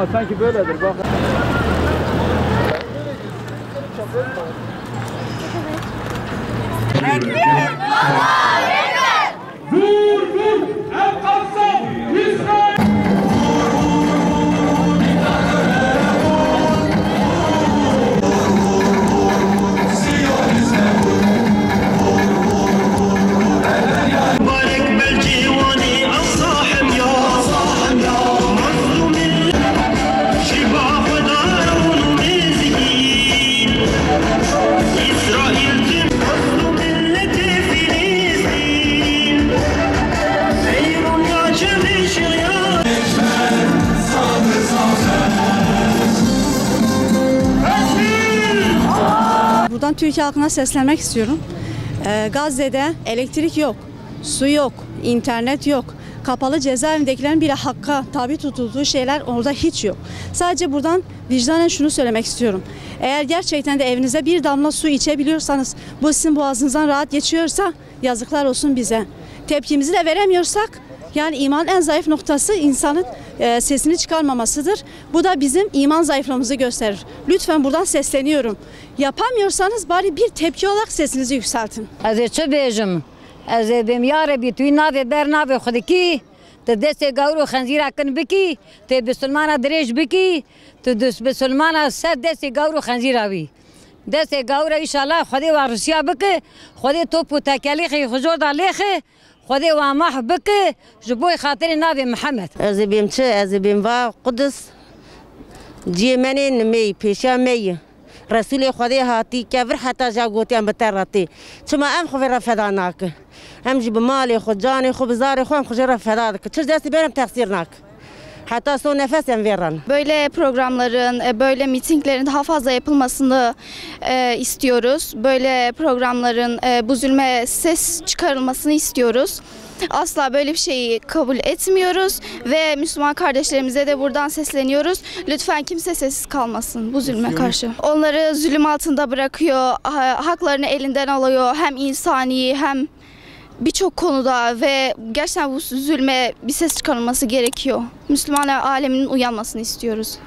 Ha sanki böyledir bak. Vur vur el kalsın İsrail. Buradan Türkiye halkına seslenmek istiyorum. Gazze'de elektrik yok, su yok, internet yok. Kapalı cezaevindekilerin bile hakka tabi tutulduğu şeyler orada hiç yok. Sadece buradan vicdanen şunu söylemek istiyorum. Eğer gerçekten de evinize bir damla su içebiliyorsanız, bu sizin boğazınızdan rahat geçiyorsa yazıklar olsun bize. Tepkimizi de veremiyorsak, yani imanın en zayıf noktası insanın sesini çıkarmamasıdır. Bu da bizim iman zayıflığımızı gösterir. Lütfen buradan sesleniyorum. Yapamıyorsanız bari bir tepki olarak sesinizi yükseltin. Ez çi bêjim? Ez ê bêm yare bî tu navê ber navê xwedikî, tu destê gawr û xenzîra kin bikî, tê bisilmana dirêj bikî, tu bisilmana ser destê gawr û xenzîra wî. Destê gawr îşallah Xwedê wa Rûsya bike, Xwedê top û tekelîxê xujor da lêxe, Xwedê wa mah bike ji bo xatirê navê Mihemed. Ez ê bêm çi? Ez ê bêm va Qudus ciyê me nê nimêyî pêşa me yê. Resulê Xwedê hatî kevir heta ja gotiyan bi te retê. Çima em xwe re feda nakin. Em jî bi malê xwe, canê xwe, bi zarê xwe em xwe jê re feda dikin. Çi destê ber em teqsîr nakin. Hatta son nefes em verin. Böyle programların, böyle mitinglerin daha fazla yapılmasını istiyoruz. Böyle programların bu zulme ses çıkarılmasını istiyoruz. Asla böyle bir şeyi kabul etmiyoruz ve Müslüman kardeşlerimize de buradan sesleniyoruz. Lütfen kimse sessiz kalmasın bu zulme karşı. Onları zulüm altında bırakıyor, haklarını elinden alıyor, hem insani hem birçok konuda ve gerçekten bu zulme bir ses çıkarılması gerekiyor. Müslüman aleminin uyanmasını istiyoruz.